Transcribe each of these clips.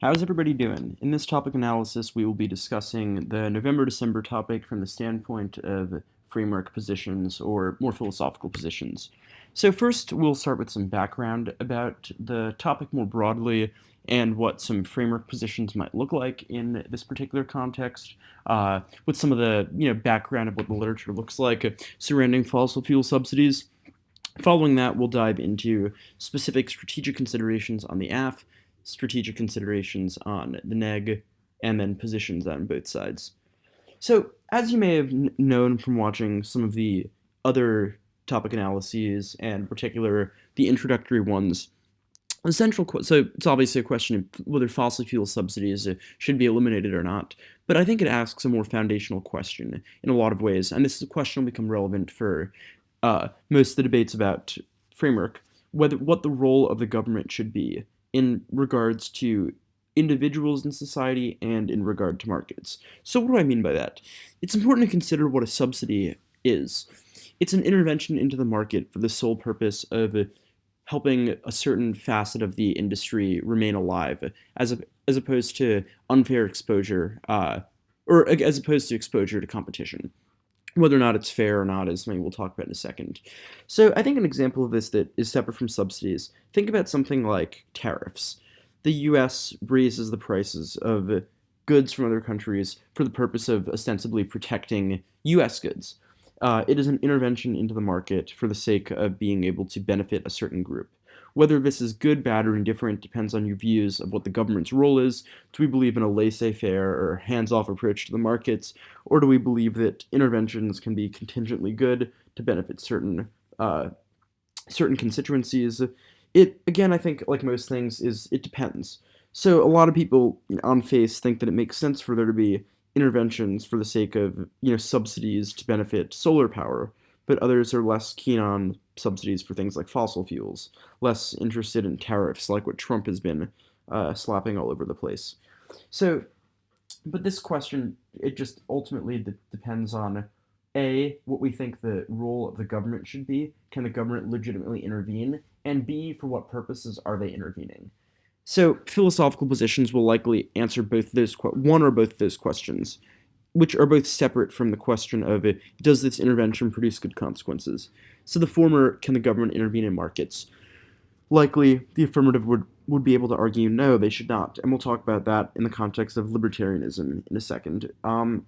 How's everybody doing? In this topic analysis, we will be discussing the November-December topic from the standpoint of framework positions or more philosophical positions. So first, we'll start with some background about the topic more broadly and what some framework positions might look like in this particular context, with some of the background of what the literature looks like surrounding fossil fuel subsidies. Following that, we'll dive into specific strategic considerations on the AF, strategic considerations on the neg, and then positions on both sides. So, as you may have known from watching some of the other topic analyses, and in particular the introductory ones, so it's obviously a question of whether fossil fuel subsidies should be eliminated or not. But I think it asks a more foundational question in a lot of ways, and this is a question will become relevant for most of the debates about framework, whether what the role of the government should be in regards to individuals in society and in regard to markets. So what do I mean by that? It's important to consider what a subsidy is. It's an intervention into the market for the sole purpose of helping a certain facet of the industry remain alive, as opposed to unfair exposure, or as opposed to exposure to competition. Whether or not it's fair or not is something we'll talk about in a second. So I think an example of this that is separate from subsidies, think about something like tariffs. The US raises the prices of goods from other countries for the purpose of ostensibly protecting US goods. It is an intervention into the market for the sake of being able to benefit a certain group. Whether this is good, bad, or indifferent depends on your views of what the government's role is. Do we believe in a laissez-faire or hands-off approach to the markets, or do we believe that interventions can be contingently good to benefit certain constituencies? It again, I think, like most things, is it depends. So a lot of people on face think that it makes sense for there to be interventions for the sake of subsidies to benefit solar power, but others are less keen on subsidies for things like fossil fuels, less interested in tariffs like what Trump has been slapping all over the place. So, but this question, it just ultimately depends on A, what we think the role of the government should be. Can the government legitimately intervene? And B, for what purposes are they intervening? So, philosophical positions will likely answer one or both of those questions, which are both separate from the question of does this intervention produce good consequences? So, the former, can the government intervene in markets? Likely, the affirmative would be able to argue no, they should not. And we'll talk about that in the context of libertarianism in a second. And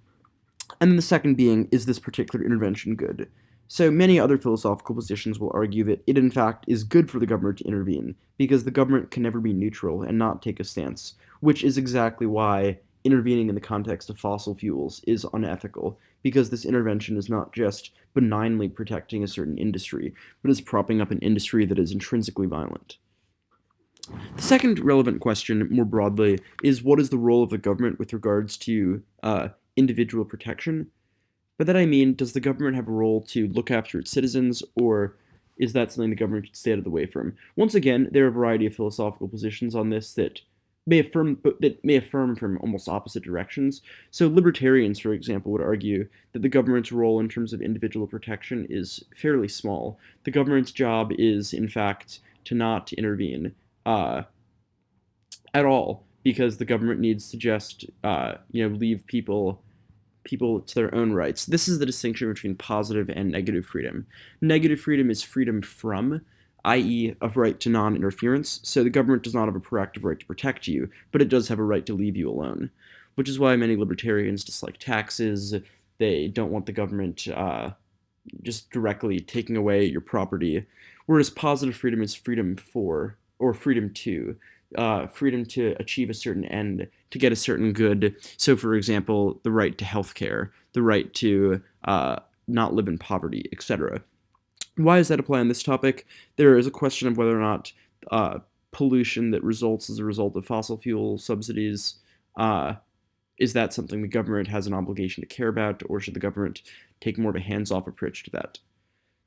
then the second being, is this particular intervention good? So many other philosophical positions will argue that it in fact is good for the government to intervene, because the government can never be neutral and not take a stance, which is exactly why intervening in the context of fossil fuels is unethical, because this intervention is not just benignly protecting a certain industry, but is propping up an industry that is intrinsically violent. The second relevant question, more broadly, is what is the role of the government with regards to individual protection? By that I mean, does the government have a role to look after its citizens, or is that something the government should stay out of the way from? Once again, there are a variety of philosophical positions on this that may affirm from almost opposite directions. So libertarians, for example, would argue that the government's role in terms of individual protection is fairly small. The government's job is, in fact, to not intervene at all, because the government needs to just leave people to their own rights. This is the distinction between positive and negative freedom. Negative freedom is freedom from, i.e., a right to non-interference. So the government does not have a proactive right to protect you, but it does have a right to leave you alone, which is why many libertarians dislike taxes. They don't want the government just directly taking away your property, whereas positive freedom is freedom for, or freedom to achieve a certain end, to get a certain good. So, for example, the right to healthcare, the right to not live in poverty, etc. Why does that apply on this topic? There is a question of whether or not pollution that results as a result of fossil fuel subsidies uh, is that something the government has an obligation to care about, or should the government take more of a hands-off approach to that?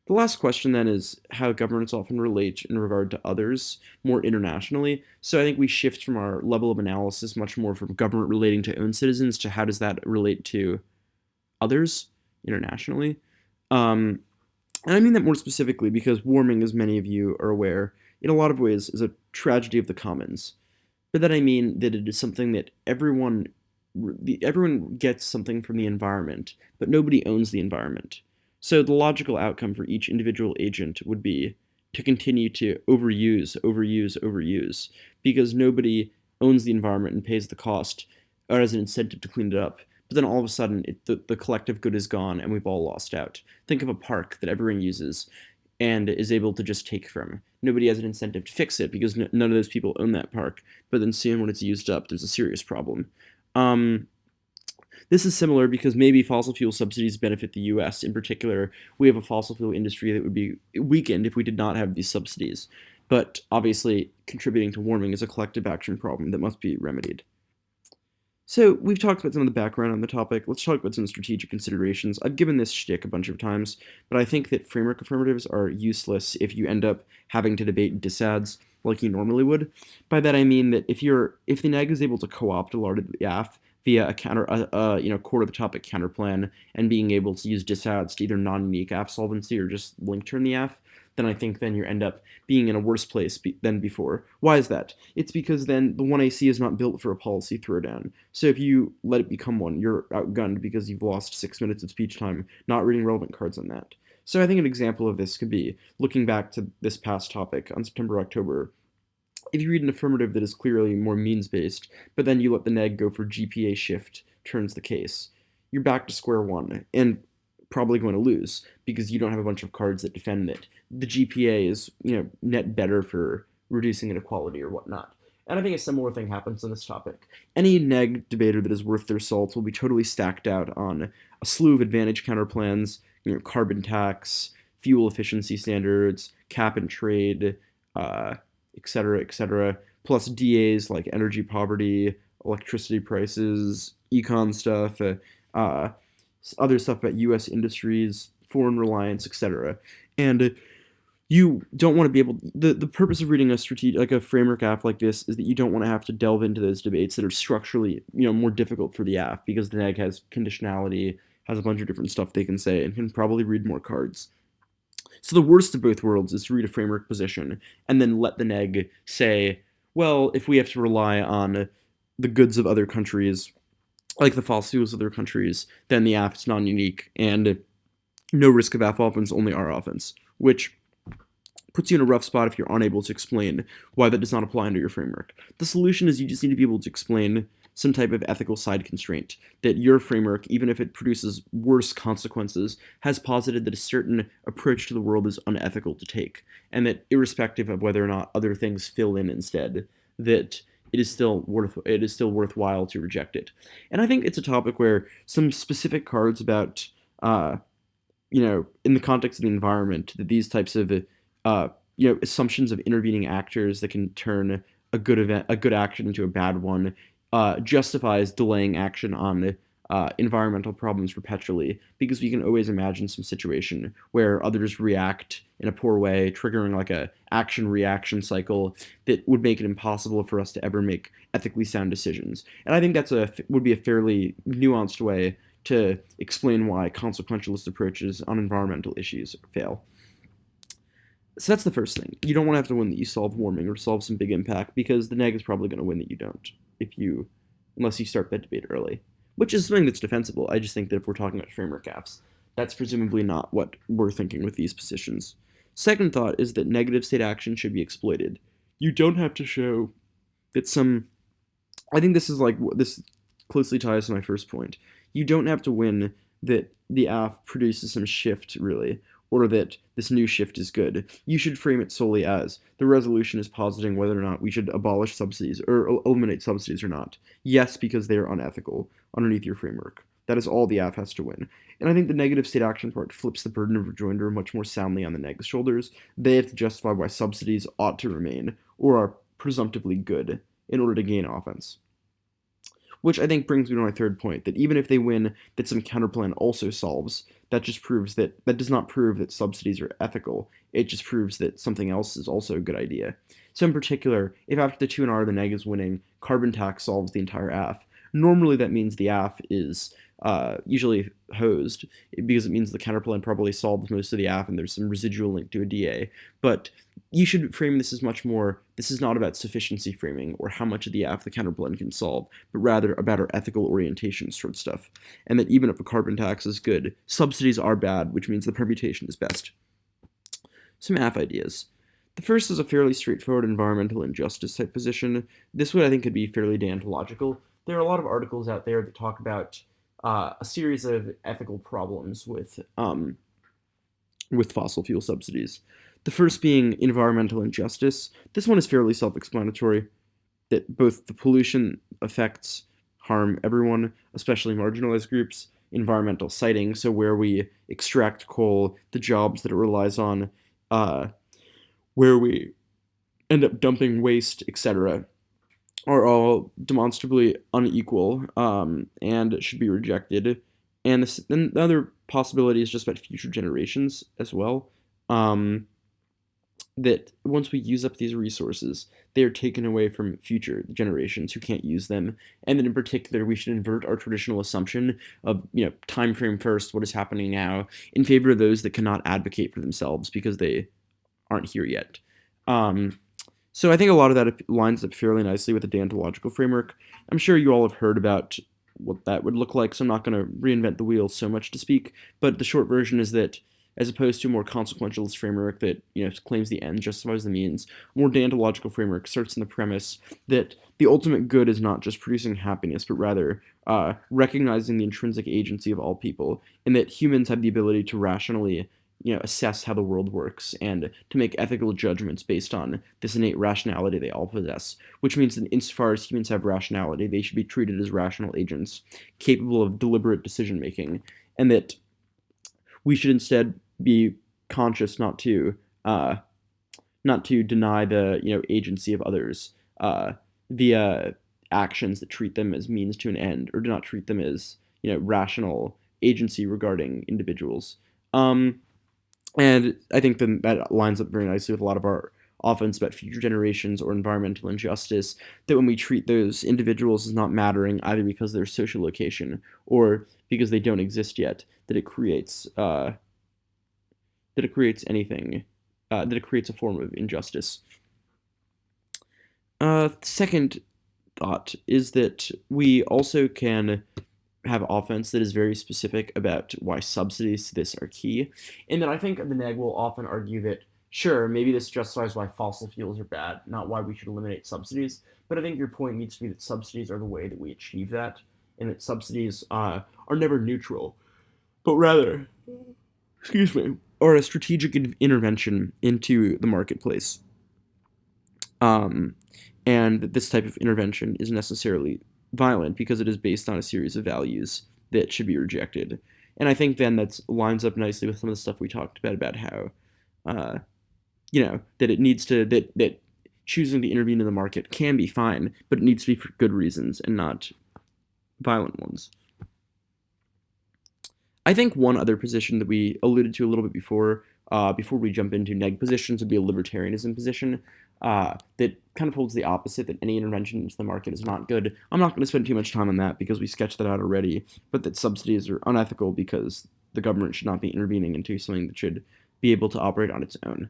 The last question then is how governments often relate in regard to others more internationally. So I think we shift from our level of analysis much more from government relating to own citizens to how does that relate to others internationally. Um, and I mean that more specifically because warming, as many of you are aware, in a lot of ways is a tragedy of the commons. By that I mean that it is something that everyone gets something from the environment, but nobody owns the environment. So the logical outcome for each individual agent would be to continue to overuse, overuse, overuse, because nobody owns the environment and pays the cost or as an incentive to clean it up. But then all of a sudden, the collective good is gone and we've all lost out. Think of a park that everyone uses and is able to just take from. Nobody has an incentive to fix it because none of those people own that park. But then soon, when it's used up, there's a serious problem. Um, this is similar because maybe fossil fuel subsidies benefit the US. In particular, we have a fossil fuel industry that would be weakened if we did not have these subsidies. But obviously, contributing to warming is a collective action problem that must be remedied. So we've talked about some of the background on the topic. Let's talk about some strategic considerations. I've given this shtick a bunch of times, but I think that framework affirmatives are useless if you end up having to debate disads like you normally would. By that I mean that if the NEG is able to co-opt a lot of the AF via a core of the topic counterplan and being able to use disads to either non-unique AF solvency or just link turn the AF, then I think then you end up being in a worse place than before. Why is that? It's because then the 1AC is not built for a policy throwdown. So if you let it become one, you're outgunned because you've lost 6 minutes of speech time not reading relevant cards on that. So I think an example of this could be, looking back to this past topic on September, October, if you read an affirmative that is clearly more means-based, but then you let the neg go for GPA shift turns the case, you're back to square one, and probably going to lose because you don't have a bunch of cards that defend it. The GPA is, net better for reducing inequality or whatnot. And I think a similar thing happens on this topic. Any neg debater that is worth their salt will be totally stacked out on a slew of advantage counterplans, carbon tax, fuel efficiency standards, cap and trade, et cetera, plus DAs like energy poverty, electricity prices, econ stuff, uh, other stuff about U.S. industries, foreign reliance, etc. And you don't want to be able. The purpose of reading a strategic like a framework app like this is that you don't want to have to delve into those debates that are structurally more difficult for the app because the neg has conditionality, has a bunch of different stuff they can say, and can probably read more cards. So the worst of both worlds is to read a framework position and then let the neg say, well, if we have to rely on the goods of other countries, like the fossil fuels of other countries, then the app is non-unique and no risk of app offense, only R offense, which puts you in a rough spot if you're unable to explain why that does not apply under your framework. The solution is you just need to be able to explain some type of ethical side constraint that your framework, even if it produces worse consequences, has posited that a certain approach to the world is unethical to take, and that irrespective of whether or not other things fill in instead, that it is still worthwhile to reject it. And I think it's a topic where some specific cards about in the context of the environment, that these types of assumptions of intervening actors that can turn a good action into a bad one, justifies delaying action on environmental problems perpetually, because we can always imagine some situation where others react in a poor way, triggering like a action-reaction cycle that would make it impossible for us to ever make ethically sound decisions. And I think would be a fairly nuanced way to explain why consequentialist approaches on environmental issues fail. So that's the first thing. You don't want to have to win that you solve warming or solve some big impact, because the neg is probably going to win that you don't, unless you start that debate early, which is something that's defensible. I just think that if we're talking about framework apps, that's presumably not what we're thinking with these positions. Second thought is that negative state action should be exploited. You don't have to show that I think this closely ties to my first point. You don't have to win that the app produces some shift, really, or that this new shift is good. You should frame it solely as the resolution is positing whether or not we should abolish subsidies or eliminate subsidies or not. Yes, because they are unethical underneath your framework. That is all the app has to win. And I think the negative state action part flips the burden of rejoinder much more soundly on the neg's shoulders. They have to justify why subsidies ought to remain or are presumptively good in order to gain offense. Which I think brings me to my third point, that even if they win that some counterplan also solves, that does not prove that subsidies are ethical. It just proves that something else is also a good idea. So in particular, if after the 2 and R the neg is winning, carbon tax solves the entire AF, normally that means the AF is usually hosed, because it means the counterplan probably solved most of the app and there's some residual link to a DA. But you should frame this as much more, this is not about sufficiency framing or how much of the app the counterplan can solve, but rather about our ethical orientations towards stuff. And that even if a carbon tax is good, subsidies are bad, which means the permutation is best. Some app ideas. The first is a fairly straightforward environmental injustice type position. This one I think could be fairly deontological. There are a lot of articles out there that talk about a series of ethical problems with fossil fuel subsidies. The first being environmental injustice. This one is fairly self-explanatory, that both the pollution effects harm everyone, especially marginalized groups, environmental siting, so where we extract coal, the jobs that it relies on, uh, where we end up dumping waste, etc., are all demonstrably unequal and should be rejected. And the other possibility is just about future generations as well. Um, that once we use up these resources, they are taken away from future generations who can't use them. And then in particular, we should invert our traditional assumption of, time frame first, what is happening now, in favor of those that cannot advocate for themselves because they aren't here yet. So I think a lot of that lines up fairly nicely with the deontological framework. I'm sure you all have heard about what that would look like, so I'm not going to reinvent the wheel so much to speak. But the short version is that, as opposed to a more consequentialist framework that claims the end justifies the means, a more deontological framework starts in the premise that the ultimate good is not just producing happiness, but rather recognizing the intrinsic agency of all people, and that humans have the ability to rationally assess how the world works and to make ethical judgments based on this innate rationality they all possess, which means that insofar as humans have rationality, they should be treated as rational agents capable of deliberate decision making, and that we should instead be conscious not to deny the agency of others via actions that treat them as means to an end, or do not treat them as rational agency regarding individuals. And I think then that lines up very nicely with a lot of our offense about future generations or environmental injustice, that when we treat those individuals as not mattering either because of their social location or because they don't exist yet, that it creates anything, that it creates a form of injustice. Second thought is that we also can have offense that is very specific about why subsidies to this are key. And then I think the neg will often argue that, sure, maybe this justifies why fossil fuels are bad, not why we should eliminate subsidies. But I think your point needs to be that subsidies are the way that we achieve that, and that subsidies are never neutral, but rather, excuse me, are a strategic intervention into the marketplace. Um, and that this type of intervention is necessarily violent because it is based on a series of values that should be rejected. And I think then that lines up nicely with some of the stuff we talked about how, that it needs to, that choosing to intervene in the market can be fine, but it needs to be for good reasons and not violent ones. I think one other position that we alluded to a little bit before we jump into neg positions, would be a libertarianism position that kind of holds the opposite, that any intervention into the market is not good. I'm not going to spend too much time on that because we sketched that out already, but that subsidies are unethical because the government should not be intervening into something that should be able to operate on its own.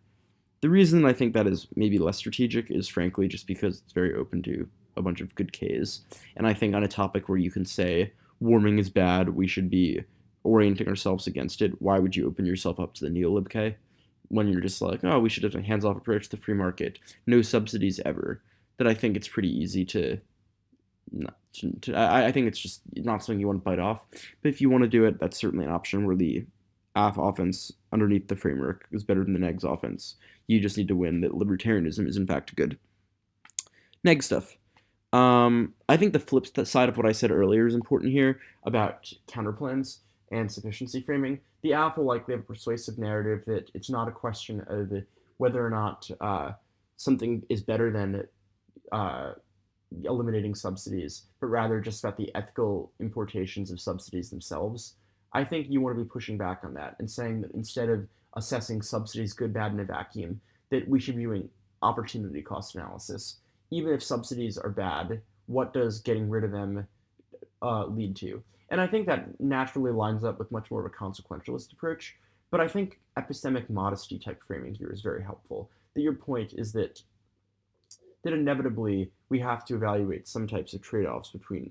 The reason I think that is maybe less strategic is frankly just because it's very open to a bunch of good Ks. And I think on a topic where you can say warming is bad, we should be orienting ourselves against it. Why would you open yourself up to the neolib K when you're just like, oh, we should have a hands-off approach to the free market, no subsidies ever? That I think it's pretty easy to I think it's just not something you want to bite off. But if you want to do it, that's certainly an option where the AF offense underneath the framework is better than the negs offense. You just need to win that libertarianism is in fact good. Neg stuff. I think the flip side of what I said earlier is important here about counterplans and sufficiency framing. The AF will likely have a persuasive narrative that it's not a question of whether or not something is better than eliminating subsidies, but rather just about the ethical importations of subsidies themselves. I think you want to be pushing back on that and saying that instead of assessing subsidies good, bad in a vacuum, that we should be doing opportunity cost analysis. Even if subsidies are bad, what does getting rid of them lead to? And I think that naturally lines up with much more of a consequentialist approach. But I think epistemic modesty type framing here is very helpful. That your point is that inevitably we have to evaluate some types of trade-offs between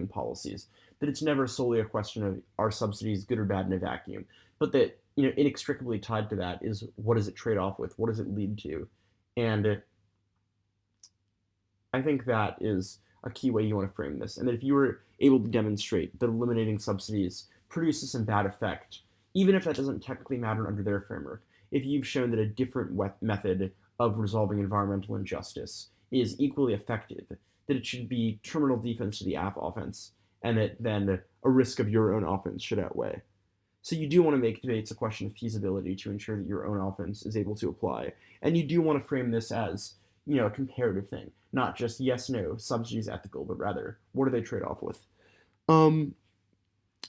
policies. That it's never solely a question of are subsidies good or bad in a vacuum, but that inextricably tied to that is what does it trade off with, what does it lead to, and I think that is a key way you want to frame this. And that if you were able to demonstrate that eliminating subsidies produces some bad effect, even if that doesn't technically matter under their framework, if you've shown that a different method of resolving environmental injustice is equally effective, that it should be terminal defense to the app offense, and that then a risk of your own offense should outweigh. So you do want to make debates a question of feasibility to ensure that your own offense is able to apply. And you do want to frame this as, a comparative thing, not just yes, no, subsidies ethical, but rather what do they trade off with? Um,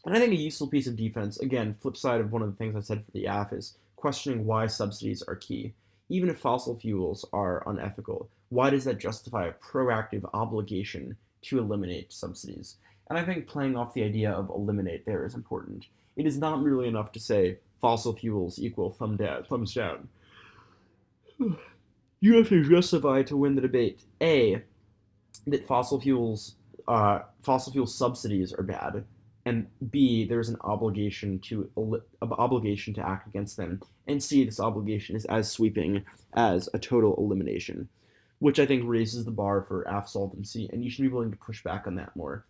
and I think a useful piece of defense, again, flip side of one of the things I said for the AF is questioning why subsidies are key. Even if fossil fuels are unethical, why does that justify a proactive obligation to eliminate subsidies? And I think playing off the idea of eliminate there is important. It is not merely enough to say fossil fuels equal thumbs down. You have to justify to win the debate. A, that fossil fuel subsidies are bad, and B, there's an obligation to act against them, and C, this obligation is as sweeping as a total elimination, which I think raises the bar for AF solvency, and you should be willing to push back on that more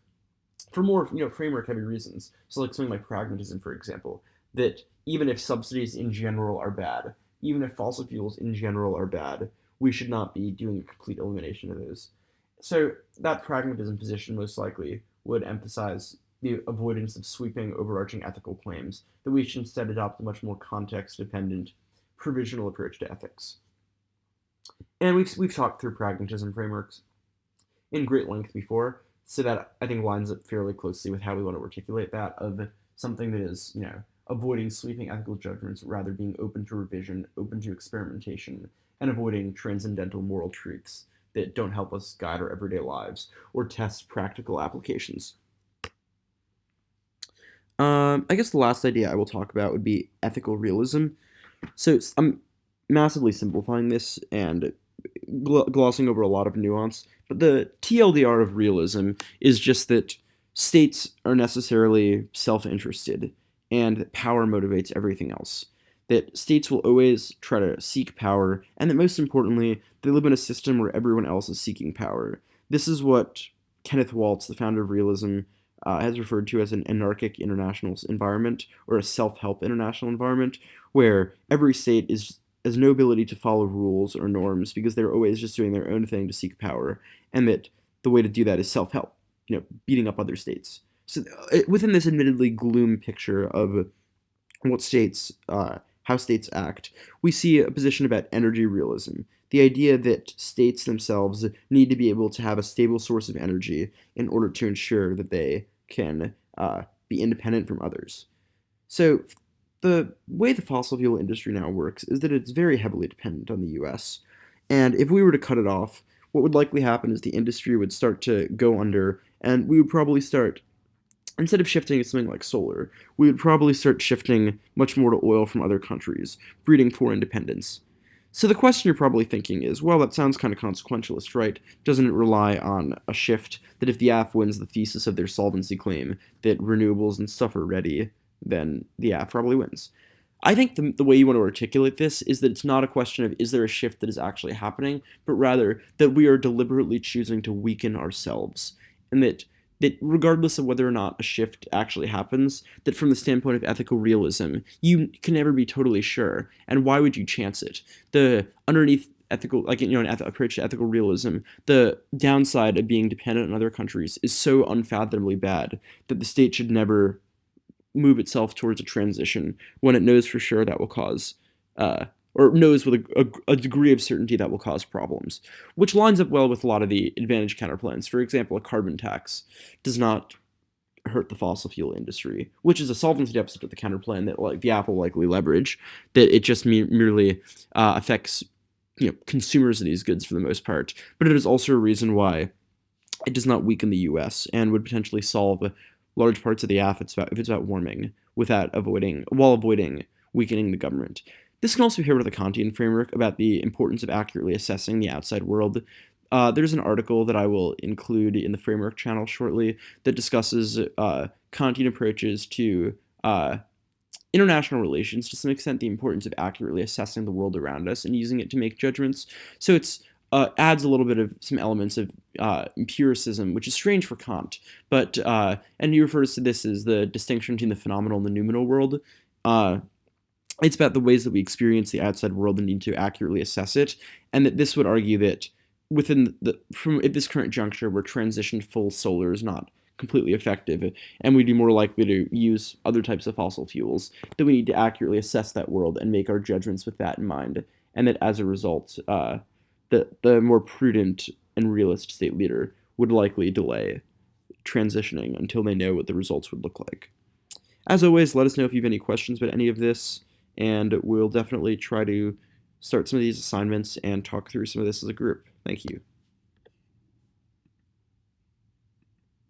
for more framework heavy reasons. So like something like pragmatism, for example, that even if subsidies in general are bad, even if fossil fuels in general are bad, we should not be doing a complete elimination of those. So that pragmatism position most likely would emphasize the avoidance of sweeping, overarching ethical claims, that we should instead adopt a much more context-dependent, provisional approach to ethics. And we've talked through pragmatism frameworks in great length before, so that I think lines up fairly closely with how we want to articulate that of something that is, avoiding sweeping ethical judgments, rather being open to revision, open to experimentation, and avoiding transcendental moral truths that don't help us guide our everyday lives or test practical applications. I guess the last idea I will talk about would be ethical realism. So I'm massively simplifying this and glossing over a lot of nuance, but the TLDR of realism is just that states are necessarily self-interested and that power motivates everything else. That states will always try to seek power, and that most importantly, they live in a system where everyone else is seeking power. This is what Kenneth Waltz, the founder of realism, has referred to as an anarchic international environment or a self-help international environment, where every state has no ability to follow rules or norms because they're always just doing their own thing to seek power, and that the way to do that is self-help, beating up other states. So within this admittedly gloom picture of what states, how states act, we see a position about energy realism. The idea that states themselves need to be able to have a stable source of energy in order to ensure that they can be independent from others. So the way the fossil fuel industry now works is that it's very heavily dependent on the US. And if we were to cut it off, what would likely happen is the industry would start to go under, and we would probably start, instead of shifting to something like solar, we would probably start shifting much more to oil from other countries, breeding for independence. So the question you're probably thinking is, well, that sounds kind of consequentialist, right? Doesn't it rely on a shift that if the AF wins the thesis of their solvency claim that renewables and stuff are ready, then the AF probably wins? I think the way you want to articulate this is that it's not a question of is there a shift that is actually happening, but rather that we are deliberately choosing to weaken ourselves, and that regardless of whether or not a shift actually happens, that from the standpoint of ethical realism, you can never be totally sure. And why would you chance it? The underneath ethical, an approach to ethical realism, the downside of being dependent on other countries is so unfathomably bad that the state should never move itself towards a transition when it knows for sure that will cause or knows with a degree of certainty that will cause problems, which lines up well with a lot of the advantage counterplans. For example, a carbon tax does not hurt the fossil fuel industry, which is a solvency deficit of the counterplan that the Apple likely leverage, that it just merely affects consumers of these goods for the most part, but it is also a reason why it does not weaken the U.S. and would potentially solve large parts of the AFFS if it's about warming while avoiding weakening the government. This can also be paired with the Kantian framework about the importance of accurately assessing the outside world. There's an article that I will include in the framework channel shortly that discusses Kantian approaches to international relations, to some extent the importance of accurately assessing the world around us and using it to make judgments. So it's adds a little bit of some elements of empiricism, which is strange for Kant. But and he refers to this as the distinction between the phenomenal and the noumenal world. Uh, it's about the ways that we experience the outside world and need to accurately assess it, and that this would argue that from at this current juncture where transition to full solar is not completely effective, and we'd be more likely to use other types of fossil fuels, that we need to accurately assess that world and make our judgments with that in mind, and that as a result, the more prudent and realist state leader would likely delay transitioning until they know what the results would look like. As always, let us know if you have any questions about any of this, and we'll definitely try to start some of these assignments and talk through some of this as a group. Thank you.